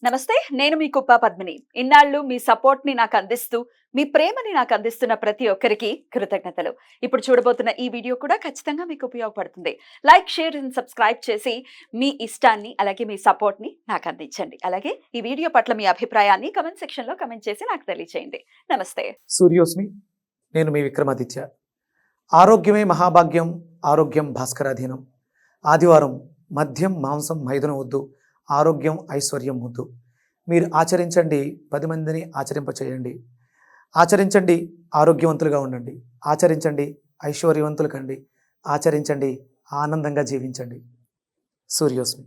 నమస్తే, నేను మీ కుప్ప పద్మిని. ఇన్నాళ్ళు మీ సపోర్ట్‌ని నాకు అందిస్తూ, మీ ప్రేమని నాకు అందిస్తున్న ప్రతి ఒక్కరికి కృతజ్ఞతలు. ఇప్పుడు చూడబోతున్న ఈ వీడియో కూడా ఖచ్చితంగా మీకు ఉపయోగపడుతుంది. లైక్, షేర్ అండ్ సబ్స్క్రైబ్ చేసి మీ ఇష్టాన్ని అలాగే మీ సపోర్ట్‌ని నాకు అందించండి. అలాగే ఈ వీడియో పట్ల మీ అభిప్రాయాన్ని కామెంట్ సెక్షన్‌లో కామెంట్ చేసి నాకు తెలియజేయండి. నమస్తే. సూర్యోస్మి. నేను మీ విక్రమాదిత్య. ఆరోగ్యమే మహాభాగ్యం, ఆరోగ్యం భాస్కరాధీనం. ఆదివారం మద్యం మాంసం మైదనం వద్దు, ఆరోగ్యం ఐశ్వర్యం వద్దు. మీరు ఆచరించండి, 10 మందిని ఆచరింపచేయండి. ఆచరించండి, ఆరోగ్యవంతులుగా ఉండండి. ఆచరించండి, ఐశ్వర్యవంతులు కండి. ఆచరించండి, ఆనందంగా జీవించండి. సూర్యోస్మి.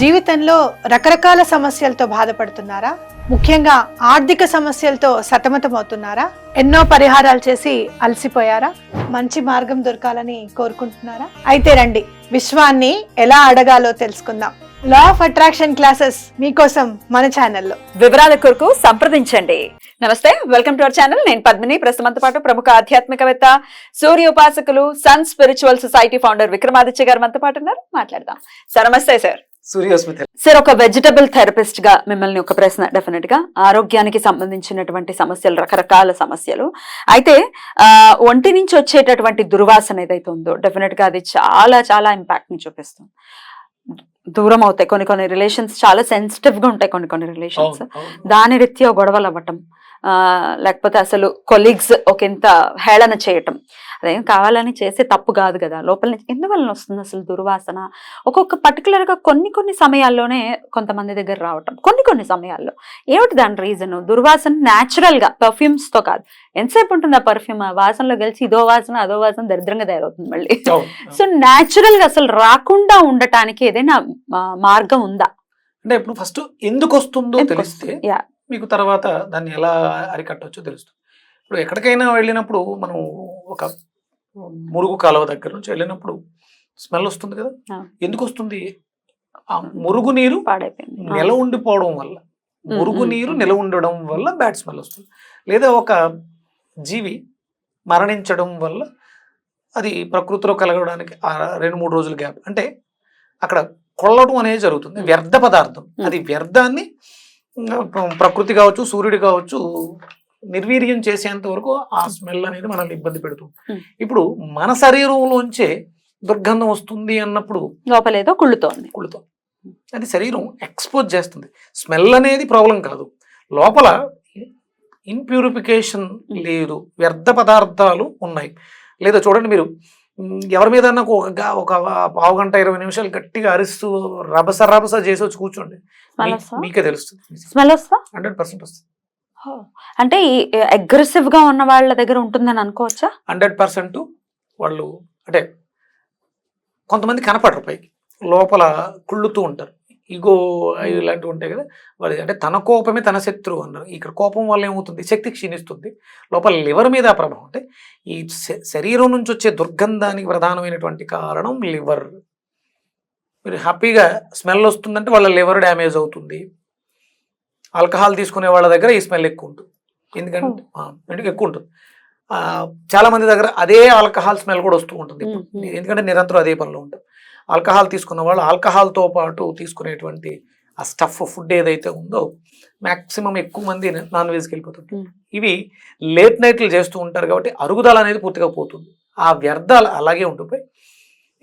జీవితంలో రకరకాల సమస్యలతో బాధపడుతున్నారా? ముఖ్యంగా ఆర్థిక సమస్యలతో సతమతమవుతున్నారా? ఎన్నో పరిహారాలు చేసి అలసిపోయారా? మంచి మార్గం దొరకాలని కోరుకుంటున్నారా? అయితే రండి, విశ్వాన్ని ఎలా అడగాలో తెలుసుకుందాం. లా ఆఫ్ అట్రాక్షన్ క్లాసెస్ మీకోసం మన ఛానల్లో. వివరాల కొరకు సంప్రదించండి. నమస్తే, వెల్కమ్ టు అవర్ ఛానల్. నేను పద్మిని. ప్రస్తుతంతో పాటు ప్రముఖ ఆధ్యాత్మికవేత్త, సూర్య ఉపాసకులు, sun spiritual society founder Vikramaditya గారు మనతో పాటు ఉన్నారు. మాట్లాడదాం. సార్ నమస్తే. సార్ సూర్యోస్మి. సార్, ఒక వెజిటబుల్ థెరపిస్ట్ గా మిమ్మల్ని ఒక ప్రశ్న. డెఫినెట్ గా ఆరోగ్యానికి సంబంధించినటువంటి సమస్యలు, రకరకాల సమస్యలు అయితే ఒంటి నుంచి వచ్చేటటువంటి దుర్వాసన ఏదైతే ఉందో డెఫినెట్ గా అది చాలా చాలా ఇంపాక్ట్ ని చూపిస్తుంది. దూరం అవుతాయి కొన్ని రిలేషన్స్, చాలా సెన్సిటివ్ గా ఉంటాయి కొన్ని రిలేషన్స్. దాని రీత్యా గొడవలు అవ్వటం, లేకపోతే అసలు కొలీగ్స్ ఒక ఇంత హేళన చేయటం, అదేం కావాలని చేసే తప్పు కాదు కదా. లోపల నుంచి ఎందువల్ల వస్తుంది అసలు దుర్వాసన? ఒక్కొక్క పర్టికులర్ గా కొన్ని సమయాల్లోనే కొంతమంది దగ్గర రావటం, కొన్ని సమయాల్లో. ఏమిటి దాని రీజన్? దుర్వాసన న్యాచురల్ గా పర్ఫ్యూమ్స్ తో కాదు. ఎంతసేపు ఉంటుంది ఆ పర్ఫ్యూమ్? ఆ వాసనలో గెలిచి ఇదో వాసన అదో వాసన దరిద్రంగా తయారవుతుంది మళ్ళీ. సో న్యాచురల్ గా అసలు రాకుండా ఉండటానికి ఏదైనా మార్గం ఉందా? అంటే ఇప్పుడు ఫస్ట్ ఎందుకు వస్తుందో తెలిస్తే మీకు తర్వాత దాన్ని ఎలా అరికట్టవచ్చో తెలుస్తుంది. ఇప్పుడు ఎక్కడికైనా వెళ్ళినప్పుడు మనం ఒక మురుగు కాలువ దగ్గర నుంచి వెళ్ళినప్పుడు స్మెల్ వస్తుంది కదా. ఎందుకు వస్తుంది? ఆ మురుగు నీరు నిల ఉండిపోవడం వల్ల, మురుగు నీరు నిల ఉండడం వల్ల బ్యాడ్ స్మెల్ వస్తుంది. లేదా ఒక జీవి మరణించడం వల్ల అది ప్రకృతిలో కలగడానికి 2-3 రోజుల గ్యాప్, అంటే అక్కడ కొల్లడం అనేది జరుగుతుంది. వ్యర్థ పదార్థం, అది వ్యర్థాన్ని ప్రకృతి కావచ్చు, సూర్యుడు కావచ్చు, నిర్వీర్యం చేసేంత వరకు ఆ స్మెల్ అనేది మనల్ని ఇబ్బంది పెడుతుంది. ఇప్పుడు మన శరీరంలోంచే దుర్గంధం వస్తుంది అన్నప్పుడు లోపలేదో కుళ్ళుతోంది. అది శరీరం ఎక్స్పోజ్ చేస్తుంది. స్మెల్ అనేది ప్రాబ్లం కాదు, లోపల ఇన్ప్యూరిఫికేషన్ లేదు, వ్యర్థ పదార్థాలు ఉన్నాయి. లేదా చూడండి, మీరు ఎవరి మీద ఒక 1/2 గంట 20 నిమిషాలు గట్టిగా అరుస్తూ రభస చేసి వచ్చి కూర్చోండి, మీకే తెలుస్తుంది. స్మెల్ వస్తా 100% వస్తుంది. అంటే అగ్రెసివ్ గా ఉన్న వాళ్ళ దగ్గర ఉంటుందని అనుకోవచ్చా? 100% వాళ్ళు, అంటే కొంతమంది కనపడరు, పైకి లోపల కుళ్ళుతూ ఉంటారు. ఈగో ఇలాంటివి ఉంటాయి కదా, వాళ్ళు అంటే తన కోపమే తన శత్రువు అన్నారు. ఇక్కడ కోపం వల్ల ఏమవుతుంది? శక్తి క్షీణిస్తుంది. లోపల లివర్ మీద ప్రభావం. అంటే ఈ శరీరం నుంచి వచ్చే దుర్గంధానికి ప్రధానమైనటువంటి కారణం లివర్. మీరు హ్యాపీగా స్మెల్ వస్తుందంటే వాళ్ళ లివర్ డ్యామేజ్ అవుతుంది. ఆల్కహాల్ తీసుకునే వాళ్ళ దగ్గర ఈ స్మెల్ ఎక్కువ ఉంటుంది. ఎందుకంటే ఎక్కువ ఉంటుంది. చాలా మంది దగ్గర అదే ఆల్కహాల్ స్మెల్ కూడా వస్తూ ఉంటుంది, ఎందుకంటే నిరంతరం అదే పనిలో ఉంటుంది. ఆల్కహాల్ తీసుకున్న వాళ్ళు ఆల్కహాల్తో పాటు తీసుకునేటువంటి ఆ స్టఫ్, ఫుడ్ ఏదైతే ఉందో మ్యాక్సిమం ఎక్కువ మంది నాన్ వెజ్కి వెళ్ళిపోతుంటారు. ఇవి లేట్ నైట్లు చేస్తూ ఉంటారు కాబట్టి అరుగుదల అనేది పూర్తిగా పోతుంది. ఆ వ్యర్థాలు అలాగే ఉండిపోయి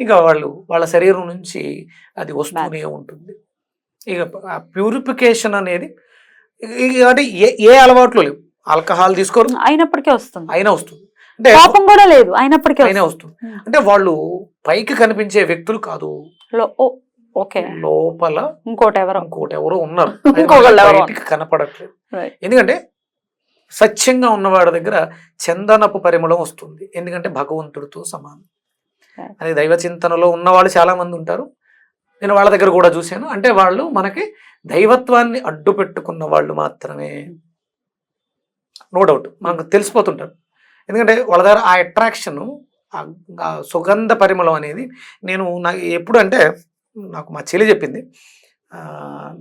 ఇక వాళ్ళ శరీరం నుంచి అది వస్తూనే ఉంటుంది. ఇక ప్యూరిఫికేషన్ అనేది అంటే ఏ అలవాట్లు లేవు, ఆల్కహాల్ తీసుకోరు, అయినప్పటికీ వస్తుంది. అయినా వస్తుంది. అంటే కోపం కూడా లేదు, అయినప్పటికీ అయినా వస్తుంది. అంటే వాళ్ళు పైకి కనిపించే వ్యక్తులు కాదు, లోపల ఇంకోటెవరో ఉన్నారు, బయటికి కనపడట్లేదు. ఎందుకంటే సత్యంగా ఉన్నవాడి దగ్గర చందనపు పరిమళం వస్తుంది, ఎందుకంటే భగవంతుడితో సమానం. అది దైవ చింతనలో ఉన్నవాళ్ళు చాలా మంది ఉంటారు. నేను వాళ్ళ దగ్గర కూడా చూశాను. అంటే వాళ్ళు మనకి దైవత్వాన్ని అడ్డు పెట్టుకున్న వాళ్ళు మాత్రమే, నో డౌట్ మనకు తెలిసిపోతుంటారు. ఎందుకంటే వాళ్ళ దగ్గర ఆ అట్రాక్షన్, ఆ సుగంధ పరిమళం అనేది నాకు ఎప్పుడు అంటే, నాకు మా చెల్లి చెప్పింది.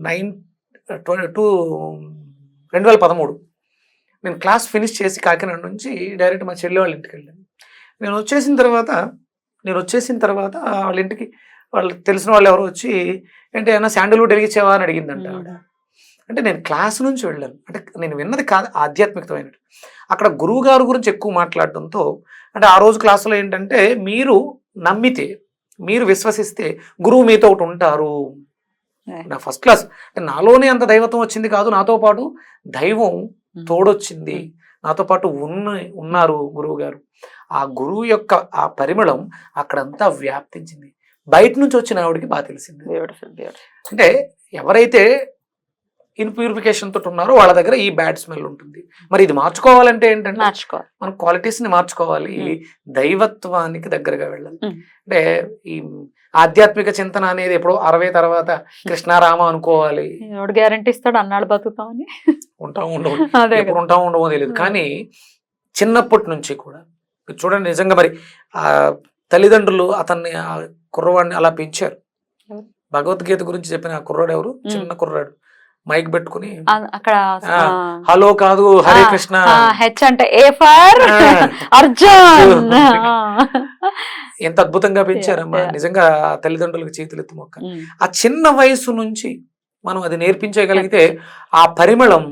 2013 నేను క్లాస్ ఫినిష్ చేసి కాకినాడ నుంచి డైరెక్ట్ మా చెల్లి వాళ్ళ ఇంటికి వెళ్ళాను. నేను వచ్చేసిన తర్వాత వాళ్ళ ఇంటికి వాళ్ళు తెలిసిన వాళ్ళు ఎవరు వచ్చి, ఏంటి ఏమన్నా శాండల్వుడ్ వెలిగించేవా అని అడిగిందంట ఆవిడ. అంటే నేను క్లాస్ నుంచి వెళ్ళాను, అంటే నేను విన్నది కాదు ఆధ్యాత్మికమైనది. అక్కడ గురువు గారి గురించి ఎక్కువ మాట్లాడడంతో, అంటే ఆ రోజు క్లాసులో ఏంటంటే, మీరు నమ్మితే, మీరు విశ్వసిస్తే గురువు మీతో ఒకటి ఉంటారు. నా ఫస్ట్ క్లాస్ అంటే నాలోనే అంత దైవత్వం వచ్చింది కాదు, నాతో పాటు దైవం తోడొచ్చింది, నాతో పాటు ఉన్నారు గురువు గారు. ఆ గురువు యొక్క ఆ పరిమళం అక్కడంతా వ్యాప్తించింది. బయట నుంచి వచ్చిన ఆవిడకి బాగా తెలిసింది. అంటే ఎవరైతే ఇన్ప్యూరిఫికేషన్ తోటి ఉన్నారో వాళ్ళ దగ్గర ఈ బ్యాడ్ స్మెల్ ఉంటుంది. మరి ఇది మార్చుకోవాలంటే ఏంటంటే మనం క్వాలిటీస్ ని మార్చుకోవాలి, దైవత్వానికి దగ్గరగా వెళ్ళాలి. అంటే ఈ ఆధ్యాత్మిక చింతన అనేది ఎప్పుడో 60 తర్వాత కృష్ణారామ అనుకోవాలి. గ్యారంటీ ఇస్తాడు అన్నాడు బతుకుతామని. ఉంటాం ఉండవు, ఎప్పుడు ఉంటాం ఉండవో తెలియదు. కానీ చిన్నప్పటి నుంచి కూడా చూడండి, నిజంగా మరి ఆ తల్లిదండ్రులు అతన్ని ఆ కుర్రవాడిని అలా పెంచారు. భగవద్గీత గురించి చెప్పిన ఆ కుర్రాడు ఎవరు, చిన్న కుర్రాడు మైక్ పెట్టుకుని అక్కడ హలో కాదు హరే కృష్ణ, హెచ్ అంటే ఏ ఫర్ అర్జున్. ఎంత అద్భుతంగా పెంచారమ్మా నిజంగా. తల్లిదండ్రులకు చేతులు ఎత్తి మొక్క. ఆ చిన్న వయసు నుంచి మనం అది నేర్పించగలిగితే ఆ పరిమళం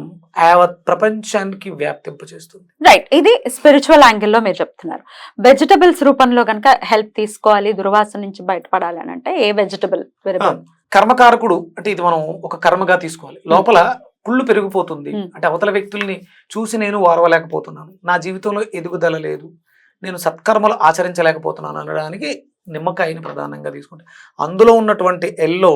యావత్ ప్రపంచానికి వ్యాప్తింపచేస్తుంది. రైట్, ఇది స్పిరిచువల్ యాంగిల్లో మీరు చెప్తున్నారు. వెజిటబుల్స్ రూపంలో కనుక హెల్ప్ తీసుకోవాలి, దుర్వాసన నుంచి బయటపడాలి అని అంటే ఏ వెజిటబుల్? కర్మకారకుడు అంటే ఇది మనం ఒక కర్మగా తీసుకోవాలి. లోపల కుళ్ళు పెరిగిపోతుంది అంటే అవతల వ్యక్తుల్ని చూసి నేను వారవలేకపోతున్నాను, నా జీవితంలో ఎదుగుదల లేదు, నేను సత్కర్మలు ఆచరించలేకపోతున్నాను అనడానికి నిమ్మకాయని ప్రధానంగా తీసుకుంటే, అందులో ఉన్నటువంటి ఎల్లో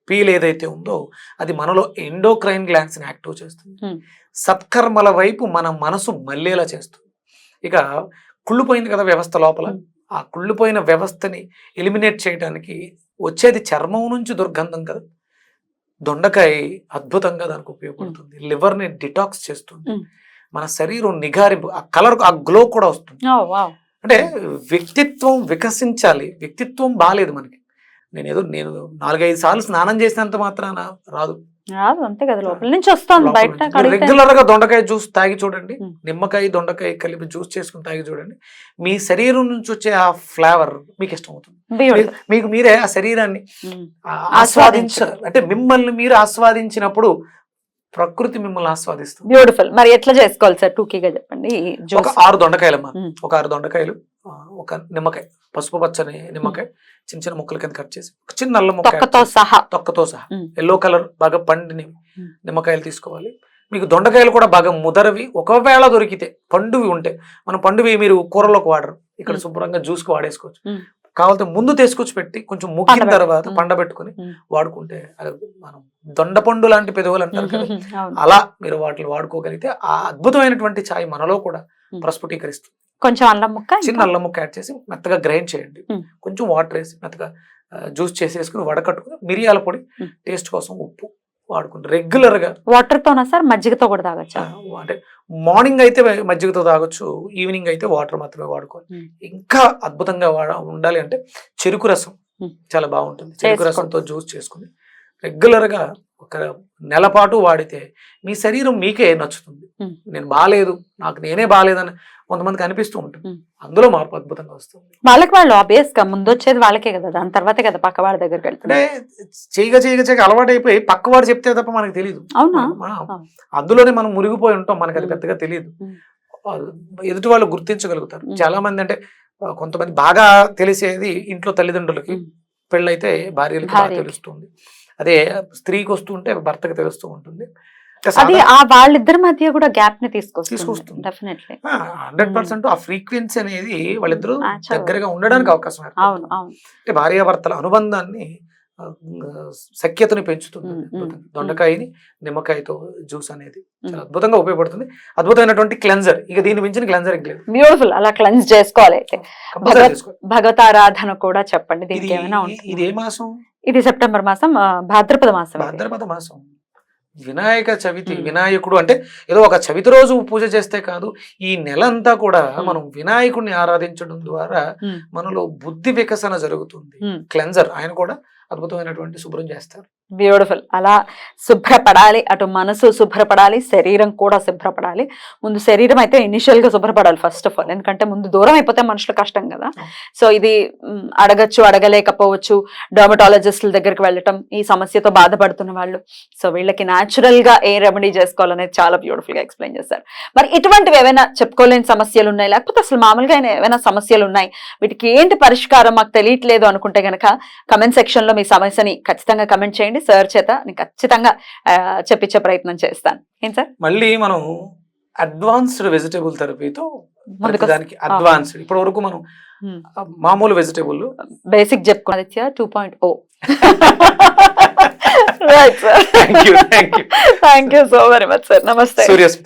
పీల్ ఏదైతే ఉందో అది మనలో ఎండోక్రైన్ గ్లాండ్స్ ని యాక్టివ్ చేస్తుంది. సత్కర్మల వైపు మన మనసు మళ్ళేలా చేస్తుంది. ఇక కుళ్ళిపోయింది కదా వ్యవస్థ లోపల, ఆ కుళ్ళిపోయిన వ్యవస్థని ఎలిమినేట్ చేయడానికి వచ్చేది చర్మం నుంచి దుర్గంధం కదా. దొండకాయ అద్భుతంగా దానికి ఉపయోగపడుతుంది, లివర్ ని డిటాక్స్ చేస్తుంది, మన శరీరం నిగారింపు, ఆ కలర్ ఆ గ్లో కూడా వస్తుంది. అంటే వ్యక్తిత్వం వికసించాలి. వ్యక్తిత్వం బాగాలేదు మనకి. నేను 4-5 సార్లు స్నానం చేసినంత మాత్రాన రాదు, అంతే కదా, లోపల నుంచి వస్తుంది బయట. రెగ్యులర్ గా దొండకాయ జ్యూస్ తాగి చూడండి, నిమ్మకాయ దొండకాయ కలిపి జ్యూస్ చేసుకుని తాగి చూడండి, మీ శరీరం నుంచి వచ్చే ఆ ఫ్లేవర్ మీకు ఇష్టం అవుతుంది. మీకు మీరే ఆ శరీరాన్ని ఆస్వాదించాలి. అంటే మిమ్మల్ని మీరు ఆస్వాదించినప్పుడు ప్రకృతి మిమ్మల్ని ఆస్వాదిస్తుంది. బ్యూటిఫుల్. మరి ఎట్లా చేసుకోవాలి సార్, టూకీగా చెప్పండి. ఒక 6 దొండకాయలమ్మా, ఒక 6 దొండకాయలు, ఒక నిమ్మకాయ, పసుపు పచ్చని నిమ్మకాయ చిన్న చిన్న ముక్కల కింద కట్ చేసి, ఒక చిన్న నల్ల ముక్క తొక్కతో సహా ఎల్లో కలర్ బాగా పండిని నిమ్మకాయలు తీసుకోవాలి. మీకు దొండకాయలు కూడా బాగా ముదరవి ఒకవేళ దొరికితే, పండువి ఉంటే, మనం పండువి మీరు కూరలోకి వాడరు, ఇక్కడ శుభ్రంగా జ్యూస్ కి వాడేసుకోవచ్చు. కావాలంటే ముందు తీసుకొచ్చి పెట్టి కొంచెం ముక్కిన తర్వాత పండబెట్టుకుని వాడుకుంటే, మనం దొండపండు లాంటి పెదవులు అంటారు కదా, అలా మీరు వాటిని వాడుకోగలిగితే ఆ అద్భుతమైనటువంటి ఛాయ్ మనలో కూడా ప్రస్ఫుటీకరిస్తుంది. కొంచెం అల్లం ముక్క, చిన్న అల్లం ముక్క యాడ్ చేసి మెత్తగా గ్రైండ్ చేయండి, కొంచెం వాటర్ వేసి మెత్తగా జ్యూస్ చేసేసుకుని వడకట్టుకుని, మిరియాల పొడి, టేస్ట్ కోసం ఉప్పు వాడుకుంటే రెగ్యులర్ గా. వాటర్ తోనా సార్, మజ్జిగతో కూడా తాగొచ్చు? అంటే మార్నింగ్ అయితే మజ్జిగతో తాగొచ్చు, ఈవినింగ్ అయితే వాటర్ మాత్రమే వాడుకోవాలి. ఇంకా అద్భుతంగా ఉండాలి అంటే చెరుకు రసం చాలా బాగుంటుంది. చెరుకు రసంతో జ్యూస్ చేసుకుని రెగ్యులర్ గా ఒక నెల పాటు వాడితే మీ శరీరం మీకే నచ్చుతుంది. నేను బాగాలేదు, నాకు నేనే బాగాలేదని కొంతమందికి అనిపిస్తూ ఉంటుంది, అందులో మార్పు అద్భుతంగా వస్తుంది. వాళ్ళకి వాళ్ళు ఆబ్వియస్ గా ముందు వచ్చేది వాళ్ళకే కదా, దాని తర్వాతే కదా పక్క వాళ్ళ దగ్గరికి వెళ్తుంది. అంటే చేయగా అలవాటు అయిపోయి పక్కవాడు చెప్తే తప్ప మనకు తెలియదు. అవునా? అందులోనే మనం మురిగిపోయి ఉంటాం, మనకు అది పెద్దగా తెలియదు. ఎదుటి వాళ్ళు గుర్తించగలుగుతారు. చాలా మంది అంటే కొంతమంది బాగా తెలిసేది ఇంట్లో తల్లిదండ్రులకి, పెళ్ళైతే భార్యలకి బాగా తెలుస్తుంది. అదే స్త్రీకి వస్తుంటే భర్తకి తెలుస్తూ ఉంటుంది. అది ఆ వాళ్ళిద్దరి మధ్య కూడా గ్యాప్ ని తీసుకొస్తుంది. 100% ఆ ఫ్రీక్వెన్సీ అనేది వాళ్ళిద్దరూ దగ్గరగా ఉండడానికి అవకాశం. అంటే భార్యాభర్తల అనుబంధాన్ని, సఖ్యతని పెంచుతుంది దొండకాయని నిమ్మకాయతో జ్యూస్ అనేది. చాలా అద్భుతంగా ఉపయోగపడుతుంది. అద్భుతమైనటువంటి క్లెన్జర్, ఇక దీని మించిన క్లెన్జర్ ఇంక లేదు. బ్యూటిఫుల్. అలా క్లెన్స్ చేసుకోవాలి. అయితే భగవతారాధన కూడా చెప్పండి, దీనికి ఏమైనా ఉంటుంది? ఇది ఏ మాసం? ఇది సెప్టెంబర్ మాసం, భాద్రపద మాసం. భాద్రపద మాసం వినాయక చవితి. వినాయకుడు అంటే ఏదో ఒక చవితి రోజు పూజ చేస్తే కాదు, ఈ నెల అంతా కూడా మనం వినాయకుడిని ఆరాధించడం ద్వారా మనలో బుద్ధి వికసన జరుగుతుంది. క్లెన్జర్ ఆయన కూడా అద్భుతమైనటువంటి శుభ్రం చేస్తారు. బ్యూటిఫుల్. అలా శుభ్రపడాలి, అటు మనసు శుభ్రపడాలి, శరీరం కూడా శుభ్రపడాలి. ముందు శరీరం అయితే ఇనిషియల్ గా శుభ్రపడాలి ఫస్ట్ ఆఫ్ ఆల్, ఎందుకంటే ముందు దూరం అయిపోతే మనుషులు కష్టం కదా. సో ఇది అడగచ్చు, అడగలేకపోవచ్చు, డర్మటాలజిస్టుల దగ్గరికి వెళ్ళటం, ఈ సమస్యతో బాధపడుతున్న వాళ్ళు. సో వీళ్ళకి న్యాచురల్ గా ఏ రెమెడీ చేసుకోవాలనేది చాలా బ్యూటిఫుల్ గా ఎక్స్ప్లెయిన్ చేశారు. మరి ఇటువంటివి ఏమైనా చెప్పుకోలేని సమస్యలు ఉన్నాయి, లేకపోతే అసలు మామూలుగా ఏమైనా సమస్యలు ఉన్నాయి, వీటికి ఏంటి పరిష్కారం మాకు తెలియట్లేదు అనుకుంటే గనక కమెంట్ సెక్షన్ లో మీ సమస్యని ఖచ్చితంగా కమెంట్ చేయండి. సార్ చేత నేను ఖచ్చితంగా చెప్పించే ప్రయత్నం చేస్తాను. ఏం సార్? మళ్ళీ మనం అడ్వాన్స్డ్ వెజిటేబుల్ థెరపీతో దానికి ఆ. అడ్వాన్స్డ్, ఇప్పటి వరకు మనం మామూలు వెజిటేబుల్ బేసిక్ చెప్పుకోవాలి 2.0. Right sir, thank you thank you so very much sir. నమస్తే. సూర్యస్మిత.